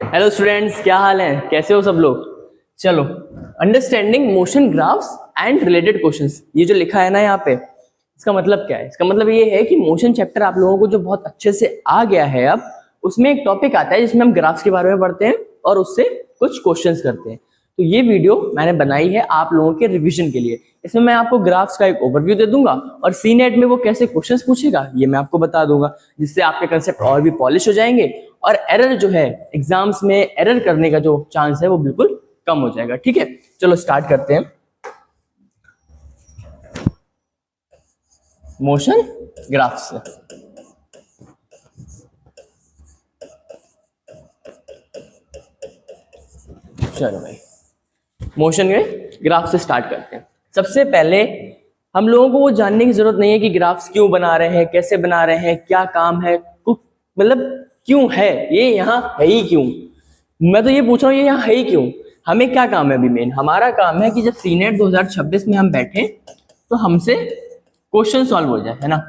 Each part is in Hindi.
हेलो स्टूडेंट्स, क्या हाल है? कैसे हो सब लोग? चलो, understanding motion graphs and related questions, ये जो लिखा है ना यहाँ पे, इसका मतलब क्या है? इसका मतलब ये है कि मोशन चैप्टर आप लोगों को जो बहुत अच्छे से आ गया है, अब उसमें एक टॉपिक आता है जिसमें हम ग्राफ्स के बारे में पढ़ते हैं और उससे कुछ क्वेश्चंस करते हैं। तो ये वीडियो मैंने बनाई है आप लोगों के रिवीजन के लिए। इसमें मैं आपको ग्राफ्स का एक ओवरव्यू दे दूंगा और सीनेट में वो कैसे क्वेश्चंस पूछेगा ये मैं आपको बता दूंगा, जिससे आपके कंसेप्ट और भी पॉलिश हो जाएंगे और एरर जो है, एग्जाम्स में एरर करने का जो चांस है वो बिल्कुल कम हो जाएगा। ठीक है, चलो स्टार्ट करते हैं। मोशन ग्राफ्स से चलो भाई, मोशन में ग्राफ से स्टार्ट करते हैं। सबसे पहले हम लोगों को वो जानने की जरूरत नहीं है कि ग्राफ्स क्यों बना रहे हैं, कैसे बना रहे हैं, क्या काम है, मतलब क्यों है ये, यहाँ है ही क्यों। मैं तो ये पूछ रहा हूँ ये यहाँ है ही क्यों, हमें क्या काम है? अभी मेन हमारा काम है कि जब सीनेट 2026 में हम बैठे तो हमसे क्वेश्चन सॉल्व हो जाए, है ना।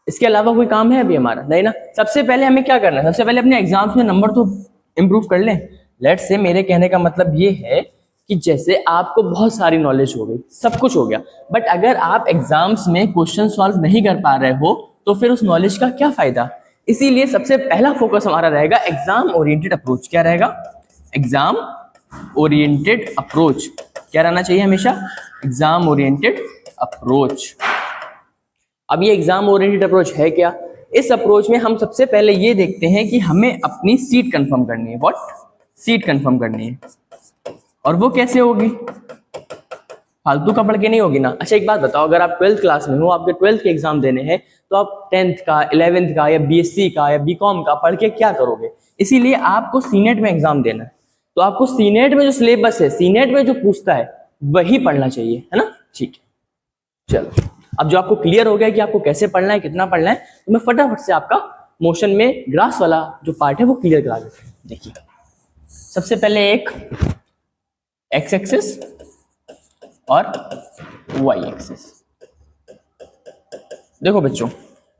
इसके अलावा कोई काम है अभी हमारा? नहीं ना। सबसे पहले हमें क्या करना है? सबसे पहले अपने एग्जाम्स में नंबर तो इम्प्रूव कर लें। लेट्स से मेरे कहने का मतलब ये है कि जैसे आपको बहुत सारी नॉलेज हो गई, सब कुछ हो गया, बट अगर आप एग्जाम्स में क्वेश्चन सॉल्व नहीं कर पा रहे हो तो फिर उस नॉलेज का क्या फायदा। इसीलिए सबसे पहला फोकस हमारा रहेगा एग्जाम ओरिएंटेड अप्रोच। क्या रहेगा? Exam oriented approach. क्या रहना चाहिए हमेशा? Exam oriented approach. अब ये एग्जाम ओरिएंटेड अप्रोच है क्या? इस अप्रोच में हम सबसे पहले ये देखते हैं कि हमें अपनी सीट कंफर्म करनी है। व्हाट? सीट कंफर्म करनी है। और वो कैसे होगी? फालतू का पढ़ के नहीं होगी ना। अच्छा एक बात बताओ, अगर आप 12th क्लास में हो, आपके 12th के एग्जाम देने हैं, तो आप 10th का, 11th का या बीएससी का या बीकॉम का पढ़ के क्या करोगे? इसीलिए आपको सीनेट में एग्जाम देना है, तो आपको सीनेट में जो सिलेबस है, सीनेट में जो पूछता है वही पढ़ना चाहिए, है ना। ठीक है, चलो अब जो आपको क्लियर हो गया कि आपको कैसे पढ़ना है, कितना पढ़ना है, तो मैं फटाफट से आपका मोशन में ग्राफ वाला जो पार्ट है वो क्लियर करा देता हूं। देखिए, सबसे पहले एक एक्स एक्सिस और वाई एक्सिस। देखो बच्चों,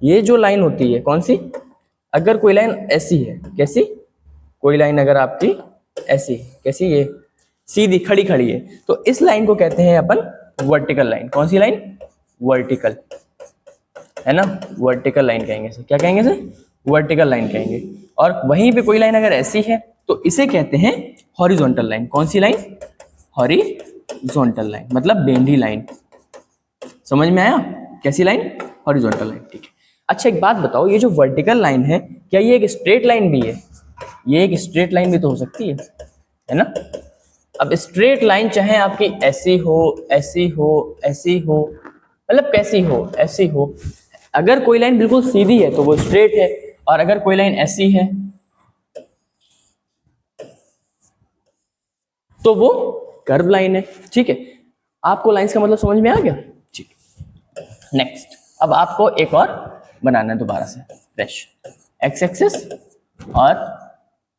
ये जो लाइन होती है कौन सी? अगर कोई लाइन ऐसी है, कैसी? कोई लाइन अगर आपकी ऐसी, कैसी? ये सीधी खड़ी खड़ी है, तो इस लाइन को कहते हैं अपन वर्टिकल लाइन। कौन सी लाइन? वर्टिकल, है ना। वर्टिकल लाइन कहेंगे इसे। क्या कहेंगे इसे? वर्टिकल लाइन कहेंगे। और वहीं पे कोई लाइन अगर ऐसी है तो इसे कहते हैं हॉरिजॉन्टल लाइन। कौन सी लाइन? हॉरिजॉन्टल लाइन, मतलब बेंडी लाइन। समझ में आया? कैसी लाइन? Horizontal line. ठीक है। अच्छा एक बात बताओ, ये जो वर्टिकल लाइन है, क्या ये एक स्ट्रेट लाइन भी है? ये एक स्ट्रेट लाइन भी तो हो सकती है ना। अब स्ट्रेट लाइन चाहे आपकी ऐसी हो, ऐसी हो, ऐसी हो, मतलब कैसी हो, ऐसी हो, अगर कोई लाइन बिल्कुल सीधी है तो वो स्ट्रेट है, और अगर कोई लाइन ऐसी है तो वो कर्व लाइन है। ठीक है, आपको लाइंस का मतलब समझ में आ गया? ठीक है, नेक्स्ट अब आपको एक और बनाना है दोबारा से फ्रेश, एक्स एक्सिस और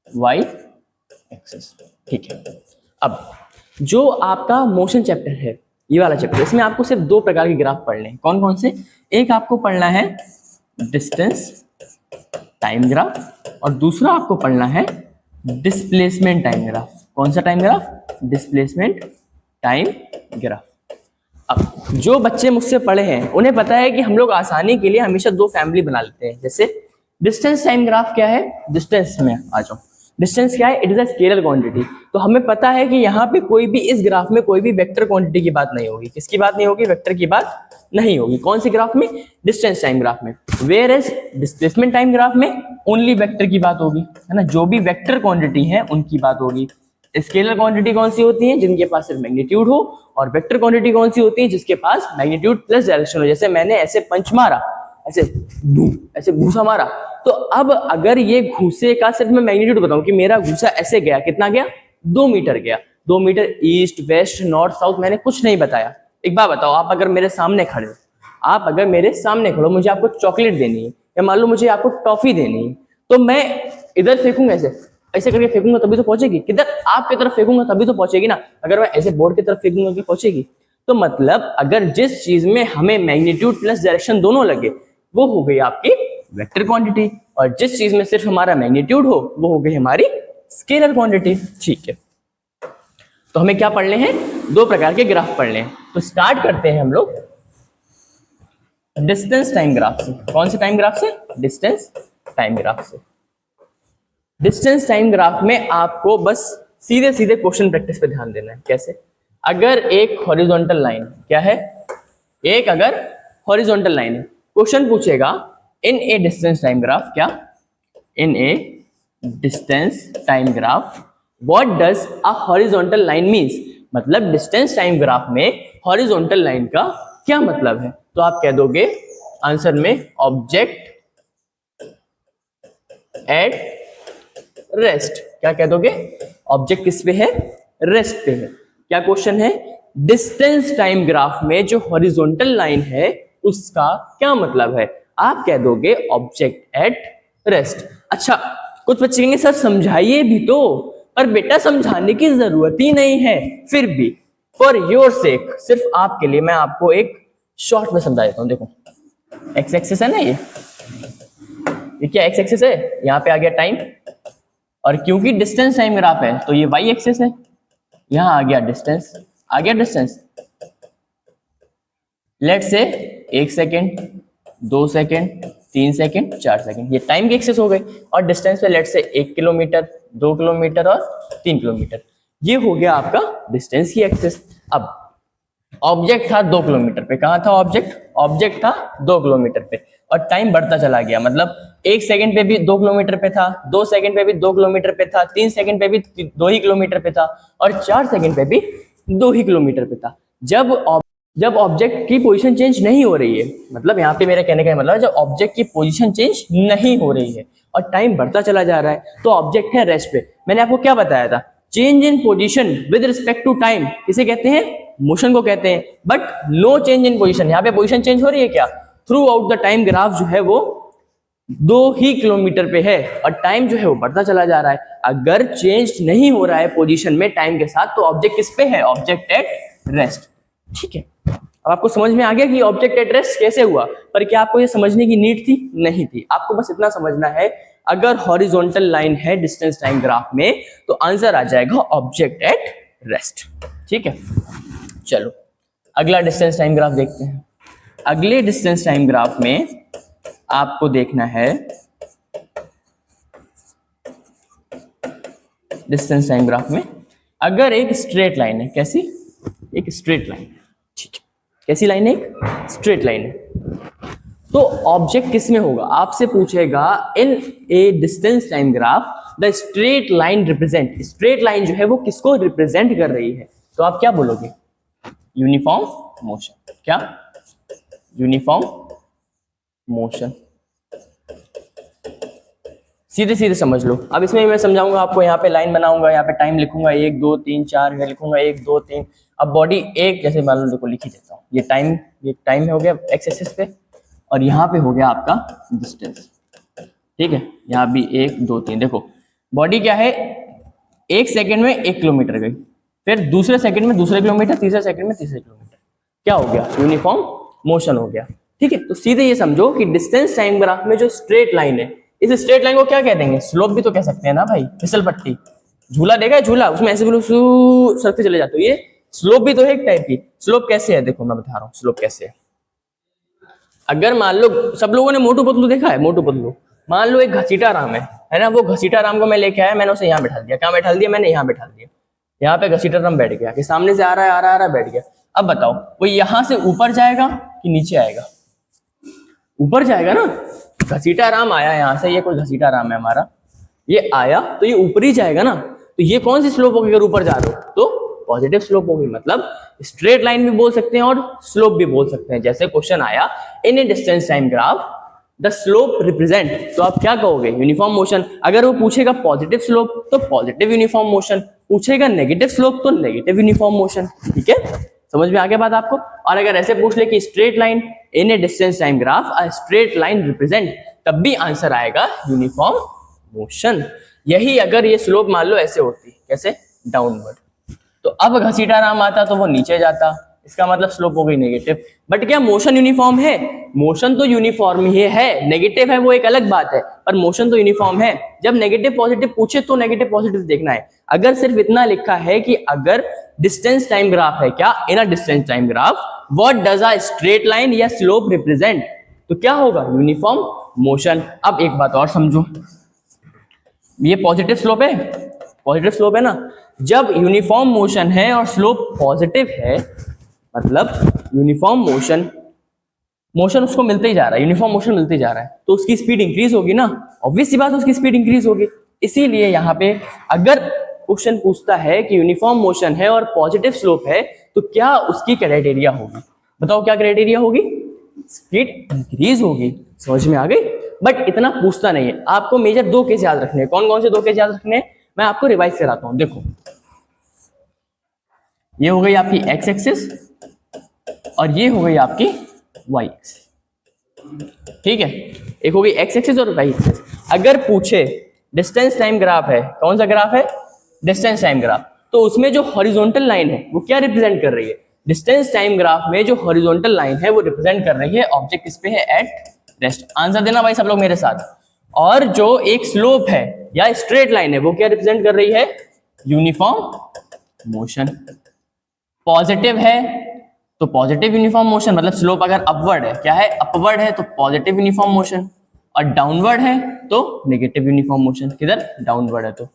वाई एक्सिस। ठीक है, अब जो आपका मोशन चैप्टर है, ये वाला चैप्टर, इसमें आपको सिर्फ दो प्रकार के ग्राफ पढ़ने हैं। कौन कौन से? एक आपको पढ़ना है डिस्टेंस टाइम ग्राफ और दूसरा आपको पढ़ना है डिस्प्लेसमेंट टाइम ग्राफ। कौन सा time graph? Displacement time graph. अब जो बच्चे मुझसे पढ़े हैं उन्हें पता है कि हम लोग आसानी के लिए हमेशा दो फैमिली बना लेते हैं। जैसे डिस्टेंस टाइम ग्राफ क्या है? डिस्टेंस में आ जाओ। डिस्टेंस क्या है? It is a scalar quantity. तो हमें पता है कि यहाँ पे कोई भी, इस ग्राफ में कोई भी वेक्टर क्वांटिटी की बात नहीं होगी। किसकी बात नहीं होगी? वेक्टर की बात नहीं होगी। कौन सी ग्राफ में? डिस्टेंस टाइम ग्राफ में। Whereas displacement time graph में ओनली वेक्टर की बात होगी, है ना। जो भी वेक्टर क्वांटिटी है उनकी बात होगी। स्केलर क्वांटिटी कौन सी होती है? जिनके पास सिर्फ मैग्नीट्यूड हो। और वेक्टर क्वांटिटी कौन सी होती है? जिसके पास मैग्नीट्यूड प्लस डायरेक्शन हो। जैसे मैंने ऐसे पंच मारा, ऐसे ऐसे घूसा मारा, तो अब अगर ये घूसे का सिर्फ मैं मैग्नीट्यूड बताऊं कि मेरा घूसा ऐसे गया, कितना गया? 2 मीटर गया। 2 metre east west north south मैंने कुछ नहीं बताया। एक बात बताओ, आप अगर मेरे सामने खड़े हो, आप अगर मेरे सामने खड़े हो, मुझे आपको चॉकलेट देनी है या मान लो मुझे आपको टॉफी देनी है, तो मैं इधर फेंकूंगा, ऐसे ऐसे करके फेंकूंगा तभी तो पहुंचेगी। किधर? आपकी तरफ फेंकूंगा तभी तो पहुंचेगी ना। अगर मैं ऐसे बोर्ड की तरफ फेंकूंगा कि पहुंचेगी? तो मतलब अगर जिस चीज में हमें मैग्नीट्यूड प्लस डायरेक्शन दोनों लगे वो हो गई आपकी वेक्टर क्वांटिटी, और जिस चीज में सिर्फ हमारा मैग्नीट्यूड हो वो हो गई हमारी स्केलर क्वांटिटी। ठीक है, तो हमें क्या पढ़ने हैं, दो प्रकार के ग्राफ पढ़ने हैं। तो स्टार्ट करते हैं हम लोग डिस्टेंस टाइम ग्राफ से। कौन से टाइम ग्राफ से, डिस्टेंस टाइम ग्राफ से। डिस्टेंस टाइम ग्राफ में आपको बस सीधे सीधे क्वेश्चन प्रैक्टिस पे ध्यान देना है। कैसे, अगर एक हॉरिजॉन्टल लाइन, क्या है, एक अगर हॉरिजॉन्टल लाइन है, क्वेश्चन पूछेगा in a distance time graph, क्या, in a distance time graph what does a horizontal line means, मतलब डिस्टेंस टाइम ग्राफ में हॉरिजॉन्टल लाइन का क्या मतलब है। तो आप कह दोगे आंसर में ऑब्जेक्ट एट रेस्ट। क्या कह दोगे, ऑब्जेक्ट किस पे है, रेस्ट पे है। क्या क्वेश्चन है, डिस्टेंस टाइम ग्राफ में जो हॉरिजॉन्टल लाइन है उसका क्या मतलब है। आप कह दोगे ऑब्जेक्ट एट रेस्ट। अच्छा, कुछ बच्चे कहेंगे सर समझाइए भी तो, पर बेटा समझाने की जरूरत ही नहीं है। फिर भी फॉर योर सेक, सिर्फ आपके लिए मैं आपको एक शॉर्ट में समझा देता हूं। देखो एक्स एक्सिस है ना, ये क्या एक्स एक्सिस है, यहाँ पे आ गया टाइम, और क्योंकि डिस्टेंस टाइम ग्राफ है तो ये वाई एक्सिस है, यहां आ गया डिस्टेंस, आ गया डिस्टेंस। लेट से 1 सेकेंड, 2 सेकेंड, 3 सेकेंड, 4 सेकेंड, ये टाइम की एक्सिस हो गई। और डिस्टेंस पे लेट से 1 किलोमीटर, 2 किलोमीटर और 3 किलोमीटर, ये हो गया आपका डिस्टेंस की एक्सिस। अब ऑब्जेक्ट था 2 किलोमीटर पे, कहां था ऑब्जेक्ट, ऑब्जेक्ट था 2 किलोमीटर पे, और टाइम बढ़ता चला गया, मतलब 1 सेकंड पे भी 2 किलोमीटर पे था, 2 सेकंड पे भी 2 किलोमीटर पे था, 3 सेकंड पे भी 2 ही किलोमीटर पे था, और 4 सेकंड पे भी 2 ही किलोमीटर पे था। जब ऑब्जेक्ट की पोजीशन चेंज नहीं हो रही है, मतलब यहाँ पे मेरा कहने का मतलब जब ऑब्जेक्ट की पोजीशन चेंज नहीं हो रही है और टाइम बढ़ता चला जा रहा है, तो ऑब्जेक्ट है रेस्ट पे। मैंने आपको क्या बताया था, change in position with respect to time किसे कहते हैं, मोशन को कहते हैं। But no change in position, यहाँ पे पोजीशन चेंज हो रही है क्या, throughout the time graph जो है वो 2 ही किलोमीटर पे है, और टाइम जो है वो बढ़ता चला जा रहा है। अगर चेंज नहीं हो रहा है पोजीशन में टाइम के साथ, तो ऑब्जेक्ट किस पे है, ऑब्जेक्ट एट रेस्ट। ठीक है, अब आपको समझ में आ गया कि ऑब्जेक्ट एट रेस्ट कैसे हुआ। पर क्या आपको ये समझने की नीड थी, नहीं थी। आपको बस इतना समझना है, अगर हॉरिजॉन्टल लाइन है डिस्टेंस टाइम ग्राफ में, तो आंसर आ जाएगा ऑब्जेक्ट एट रेस्ट। ठीक है, चलो अगला डिस्टेंस टाइम ग्राफ देखते हैं। अगले डिस्टेंस टाइम ग्राफ में आपको देखना है डिस्टेंस टाइम ग्राफ में अगर एक स्ट्रेट लाइन है, कैसी, एक स्ट्रेट लाइन, ठीक है, कैसी लाइन है, एक स्ट्रेट लाइन है, तो ऑब्जेक्ट किस में होगा, आपसे पूछेगा in a distance time graph the straight line represent, straight line जो है वो किसको रिप्रेजेंट कर रही है, तो आप क्या बोलोगे, यूनिफॉर्म मोशन। क्या, यूनिफॉर्म मोशन। सीधे सीधे समझ लो। अब इसमें मैं समझाऊंगा आपको, यहाँ पे लाइन बनाऊंगा, यहाँ पे टाइम लिखूंगा 1 2 3 4, लिखूंगा 1 2 3। अब बॉडी एक जैसे मान लो, देखो लिख ही देता हूँ, ये टाइम हो गया एक्स एक्सिस पे, और यहाँ पे हो गया आपका डिस्टेंस। ठीक है, यहाँ भी 1 2 3, देखो बॉडी क्या है, 1 सेकेंड में 1 किलोमीटर गई, फिर दूसरे सेकंड में दूसरे किलोमीटर, तीसरे सेकंड में तीसरे किलोमीटर, क्या हो गया, यूनिफॉर्म मोशन हो गया। ठीक है, तो सीधे ये समझो कि डिस्टेंस टाइम ग्राफ में जो स्ट्रेट लाइन है, इस स्ट्रेट लाइन को क्या कह देंगे, स्लोप भी तो कह सकते हैं ना भाई, फिसल पट्टी, झूला देखा है, झूला, उसमें ऐसे बिल्कुल सरते चले जाते हो, ये स्लोप भी तो है एक टाइप की। स्लोप कैसे है, देखो मैं बता रहा हूँ स्लोप कैसे है। अगर मान लो सब लोगों ने मोटू पतलू देखा है, मोटू पतलू, मान लो एक घसीटा राम है ना, वो घसीटा राम को मैं लेके आया, मैंने उसे यहाँ बैठा दिया, कहाँ बैठा दिया, मैंने यहाँ बैठा दिया, यहाँ पे घसीटा राम बैठ गया, कि सामने से आ रहा है बैठ गया। अब बताओ वो यहाँ से ऊपर जाएगा कि नीचे आएगा, ऊपर जाएगा ना, घसीटा राम आया यहाँ से, ये कोई घसीटा राम है हमारा, ये आया तो ये ऊपर ही जाएगा ना, तो ये कौन सी स्लोप होगी, अगर ऊपर जा रहे हो तो पॉजिटिव स्लोप होगी। मतलब स्ट्रेट लाइन भी बोल सकते हैं और स्लोप भी बोल सकते हैं। जैसे क्वेश्चन आया in a distance time graph the slope represent, तो आप क्या कहोगे, यूनिफॉर्म मोशन। अगर वो पूछेगा पॉजिटिव स्लोप तो पॉजिटिव यूनिफॉर्म मोशन, पूछेगा नेगेटिव स्लोप तो नेगेटिव यूनिफॉर्म मोशन। ठीक है, समझ में आ गया बात आपको। और अगर ऐसे पूछ ले कि straight line in a distance time graph a straight line represent, तब भी आंसर आएगा यूनिफॉर्म मोशन। यही अगर ये स्लोप मान लो ऐसे होती, कैसे, डाउनवर्ड, तो अब घसीटा राम आता तो वो नीचे जाता, इसका मतलब स्लोप हो गई नेगेटिव। बट क्या मोशन यूनिफॉर्म है? मोशन तो यूनिफॉर्म ही है, नेगेटिव है वो एक अलग बात है, पर मोशन तो यूनिफॉर्म है। जब नेगेटिव पॉजिटिव पूछे तो नेगेटिव पॉजिटिव देखना है। अगर सिर्फ इतना लिखा है कि अगर डिस्टेंस टाइम ग्राफ है, क्या in a distance time graph what does a straight line या स्लोप रिप्रेजेंट, तो क्या होगा? Uniform motion. अब एक बात और समझो, ये पॉजिटिव स्लोप है, पॉजिटिव स्लोप है ना। जब यूनिफॉर्म मोशन है और स्लोप पॉजिटिव है, मतलब यूनिफॉर्म मोशन, मोशन उसको मिलते ही जा रहा है, यूनिफॉर्म मोशन मिलते ही जा रहा है, तो उसकी स्पीड इंक्रीज होगी ना, ऑब्वियस सी बात, उसकी स्पीड इंक्रीज होगी। इसीलिए यहाँ पे अगर क्वेश्चन पूछता है कि यूनिफॉर्म मोशन है और पॉजिटिव स्लोप है, तो क्या उसकी क्राइटेरिया होगी? बताओ क्या क्राइटेरिया होगी? स्पीड इंक्रीज होगी। समझ में आ गई? बट इतना पूछता नहीं है। आपको मेजर दो केस याद रखने हैं। कौन कौन से दो केस याद रखने हैं? मैं आपको रिवाइज कराता हूं। देखो, ये हो गई आपकी एक्स एक्सिस और ये हो गई आपकी वाई एक्सिस। ठीक है, एक हो गई एक्स एक्सिस और वाई एक्सिस। अगर पूछे डिस्टेंस टाइम ग्राफ है, कौन सा ग्राफ है? डिस्टेंस टाइम ग्राफ, तो उसमें जो हॉरिजॉन्टल लाइन है वो क्या रिप्रेजेंट कर रही है? डिस्टेंस टाइम ग्राफ में जो हॉरिजॉन्टल लाइन है वो रिप्रेजेंट कर रही है ऑब्जेक्ट किस पे है? At rest. आंसर देना भाई सब लोग मेरे साथ। और जो एक स्लोप है या स्ट्रेट लाइन है वो क्या रिप्रेजेंट कर रही है? Uniform motion. पॉजिटिव है तो पॉजिटिव यूनिफॉर्म मोशन, मतलब स्लोप अगर अपवर्ड है, क्या है? अपवर्ड है तो पॉजिटिव यूनिफॉर्म मोशन, और डाउनवर्ड है तो नेगेटिव यूनिफॉर्म मोशन। किधर? डाउनवर्ड है तो।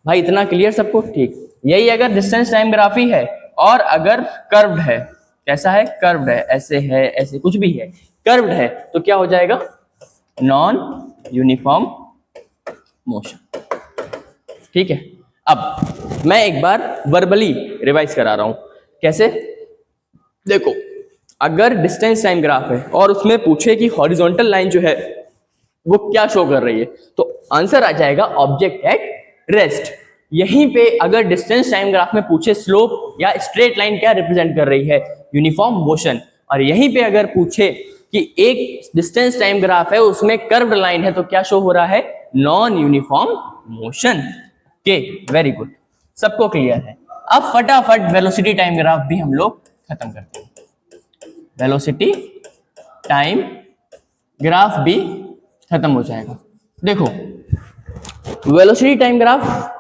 भाई इतना क्लियर सबको? ठीक। यही अगर डिस्टेंस टाइम ग्राफ ही है और अगर कर्व्ड है, कैसा है? कर्व्ड है, ऐसे है, ऐसे कुछ भी है, कर्व्ड है, तो क्या हो जाएगा? Non uniform motion. ठीक है, अब मैं एक बार वर्बली रिवाइज करा रहा हूं। कैसे? देखो, अगर डिस्टेंस टाइम ग्राफ है और उसमें पूछे कि हॉरिजॉन्टल लाइन जो है वो क्या शो कर रही है, तो आंसर आ जाएगा ऑब्जेक्ट एट रेस्ट। यहीं पे अगर डिस्टेंस टाइम ग्राफ में पूछे स्लोप या स्ट्रेट लाइन क्या रिप्रेजेंट कर रही है? Uniform motion. और यहीं पे अगर पूछे कि एक डिस्टेंस टाइम ग्राफ है उसमें कर्व्ड लाइन है, तो क्या शो हो रहा है? Non uniform motion. के वेरी गुड, सबको क्लियर है। अब फटाफट वेलोसिटी टाइम ग्राफ भी हम लोग खत्म करते हैं। वेलोसिटी टाइम ग्राफ भी खत्म हो जाएगा। देखो, वेलोसिटी टाइम ग्राफ,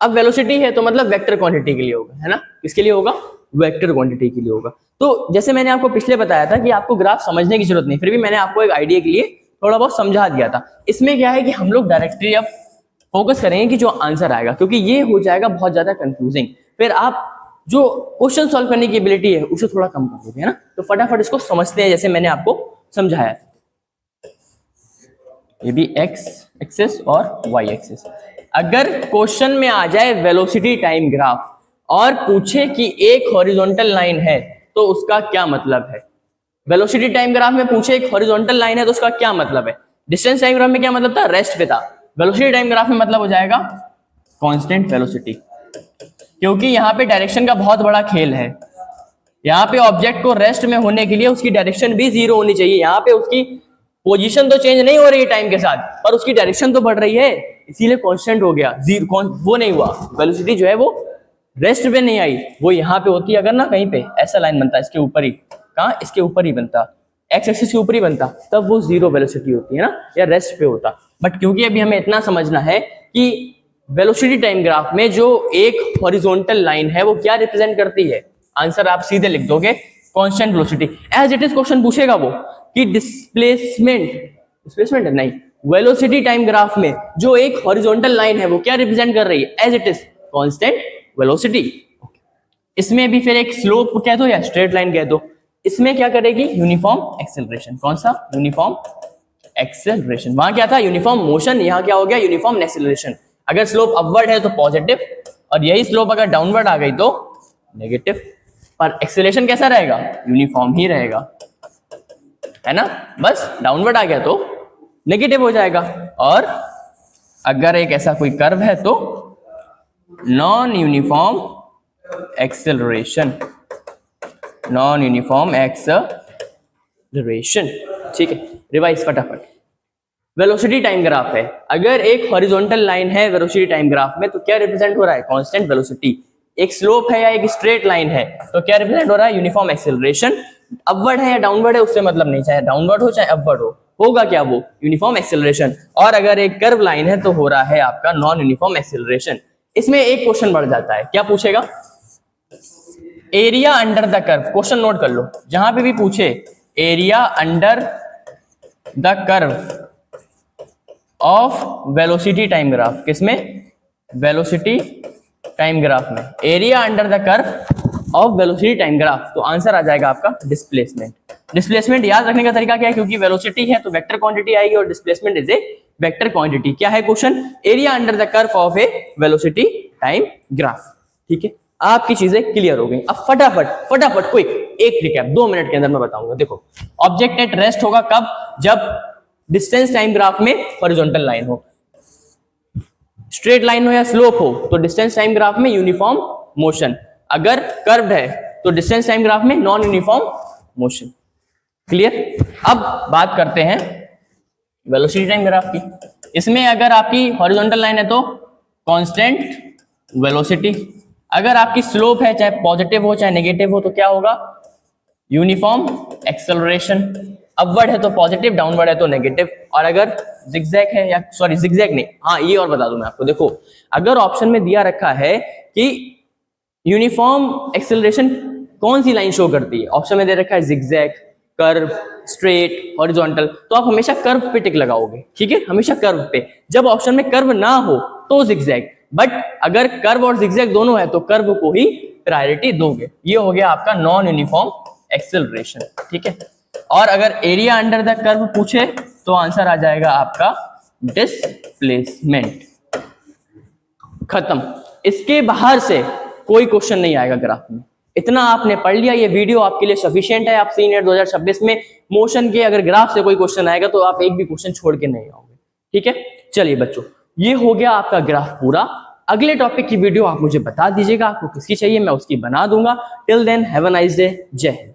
अब वेलोसिटी है तो मतलब वेक्टर क्वांटिटी के लिए होगा, है ना? किसके लिए होगा? वेक्टर क्वांटिटी के लिए होगा। तो जैसे मैंने आपको पिछले बताया था कि आपको ग्राफ समझने की जरूरत नहीं, फिर भी मैंने आपको एक आइडिया के लिए थोड़ा बहुत समझा दिया था। इसमें क्या है कि हम लोग डायरेक्टली अब फोकस करेंगे कि जो आंसर आएगा, क्योंकि ये हो जाएगा बहुत ज्यादा कंफ्यूजिंग, फिर आप जो क्वेश्चन सॉल्व करने की एबिलिटी है उसे थोड़ा कम कर दोगे, है ना? तो फटाफट इसको समझते हैं जैसे मैंने आपको समझाया। ये भी एक्स एक्सिस और वाई एक्सिस। अगर क्वेश्चन में आ जाए वेलोसिटी टाइम ग्राफ और पूछे कि एक हॉरिजॉन्टल लाइन है, तो उसका क्या मतलब है? वेलोसिटी टाइम ग्राफ में पूछे एक हॉरिजॉन्टल लाइन है तो उसका क्या मतलब है? डिस्टेंस टाइम ग्राफ में क्या मतलब था? रेस्ट पे था। वेलोसिटी टाइम ग्राफ में मतलब हो जाएगा कांस्टेंट वेलोसिटी, क्योंकि यहाँ पे डायरेक्शन का बहुत बड़ा खेल है। यहाँ पे ऑब्जेक्ट को रेस्ट में होने के लिए उसकी डायरेक्शन भी जीरो होनी चाहिए। यहाँ पे उसकी पोजीशन तो चेंज नहीं हो रही है टाइम के साथ, पर उसकी डायरेक्शन तो बढ़ रही है, इसीलिए कांस्टेंट हो गया। जीरो वो नहीं हुआ, वेलोसिटी जो है वो रेस्ट पे नहीं आई, वो यहाँ पे होती अगर ना कहीं पे ऐसा लाइन बनता इसके ऊपर ही, कहाँ? इसके ऊपर ही बनता, एक्स एक्सिस के ऊपर ही बनता, तब वो जीरो वेलोसिटी होती है ना, या रेस्ट पे होता। बट क्योंकि अभी हमें इतना समझना है कि वेलोसिटी टाइम ग्राफ में जो एक हॉरिजॉन्टल लाइन है वो क्या रिप्रेजेंट करती है, आंसर आप सीधे लिख दोगे constant velocity. As it is question पूछेगा वो कि डिस्प्लेसमेंट नहीं, वेलोसिटी टाइम ग्राफ में जो एक हॉरिजॉन्टल लाइन है वो क्या रिप्रेजेंट कर रही है? As it is constant velocity. इसमें भी फिर एक स्लोप कह दो या स्ट्रेट लाइन कह दो। इसमें क्या करेगी? Uniform acceleration. कौन सा? Uniform acceleration. वहां क्या था? यूनिफॉर्म मोशन, यहां क्या हो गया? Uniform acceleration. अगर स्लोप अपवर्ड है तो पॉजिटिव, और यही स्लोप अगर डाउनवर्ड आ गई तो नेगेटिव। पर एक्सेलरेशन कैसा रहेगा? यूनिफॉर्म ही रहेगा, है ना? बस डाउनवर्ड आ गया तो नेगेटिव हो जाएगा। और अगर एक ऐसा कोई कर्व है तो non uniform acceleration, non uniform acceleration. ठीक है, रिवाइज फटाफट। वेलोसिटी टाइम ग्राफ है, अगर एक हॉरिजॉन्टल लाइन है वेलोसिटी टाइम ग्राफ में, तो क्या रिप्रेजेंट हो रहा है? Constant velocity. एक स्लोप है या एक स्ट्रेट लाइन है, तो क्या रिप्रेजेंट हो रहा है? Uniform acceleration. अपवर्ड है या डाउनवर्ड है उससे मतलब नहीं, चाहे डाउनवर्ड हो चाहे अपवर्ड हो, होगा क्या? वो यूनिफॉर्म एक्सेलरेशन। और अगर एक कर्व लाइन है तो हो रहा है आपका नॉन यूनिफॉर्म एक्सेलरेशन। इसमें एक क्वेश्चन बढ़ जाता है, क्या पूछेगा? Area under the curve. Question note कर लो, जहां पे भी पूछे area under the curve of velocity time graph, किसमें? वेलोसिटी टाइम ग्राफ में। Area under the curve of velocity time graph, तो आंसर आ जाएगा आपका डिस्प्लेसमेंट। डिस्प्लेसमेंट याद रखने का तरीका क्या है? क्योंकि वेलोसिटी है तो वेक्टर क्वांटिटी आएगी और displacement is a vector quantity. क्या है question? Area under the curve of A velocity time graph. ठीक है, आपकी चीजें क्लियर हो गई। अब फटाफट क्विक एक रिकैप 2 मिनट के अंदर मैं बताऊंगा। देखो, ऑब्जेक्ट एट रेस्ट होगा कब? जब डिस्टेंस टाइम ग्राफ में हॉरिजॉन्टल लाइन हो, स्ट्रेट लाइन हो या स्लोप हो तो डिस्टेंस टाइम ग्राफ में यूनिफॉर्म मोशन, अगर कर्व्ड है तो डिस्टेंस टाइम ग्राफ में नॉन यूनिफॉर्म मोशन। क्लियर? अब बात करते हैं वेलोसिटी टाइम ग्राफ की। इसमें अगर आपकी हॉरिजॉन्टल लाइन है तो कांस्टेंट वेलोसिटी, अगर आपकी स्लोप है चाहे पॉजिटिव हो चाहे नेगेटिव हो तो क्या होगा? Uniform acceleration. अपवर्ड है तो पॉजिटिव, डाउनवर्ड है तो नेगेटिव। और अगर जिगजैग है या सॉरी जिगजैग नहीं, हाँ ये और बता दूं मैं आपको। देखो, अगर ऑप्शन में दिया रखा है कि यूनिफॉर्म एक्सेलरेशन कौन सी लाइन शो करती है, ऑप्शन में दे रखा है जिगजैग, कर्व, स्ट्रेट, हॉरिजॉन्टल, तो आप हमेशा कर्व पे टिक लगाओगे। ठीक है, हमेशा कर्व पे। जब ऑप्शन में कर्व ना हो तो जिगजैग, बट अगर कर्व और जिगजैग दोनों है तो कर्व को ही प्रायोरिटी दोगे। ये हो गया आपका नॉन यूनिफॉर्म एक्सेलरेशन। ठीक है, और अगर एरिया अंडर द कर्व पूछे तो आंसर आ जाएगा आपका डिस्प्लेसमेंट। खत्म, इसके बाहर से कोई क्वेश्चन नहीं आएगा ग्राफ में। इतना आपने पढ़ लिया, ये वीडियो आपके लिए सफिशिएंट है। आप सीनियर 2026 में मोशन के अगर ग्राफ से कोई क्वेश्चन आएगा तो आप एक भी क्वेश्चन छोड़ के नहीं आओगे। ठीक है, चलिए बच्चों, ये हो गया आपका ग्राफ पूरा। अगले टॉपिक की वीडियो आप मुझे बता दीजिएगा आपको किसकी चाहिए, मैं उसकी बना दूंगा। Till then have a nice day. जय हिंद।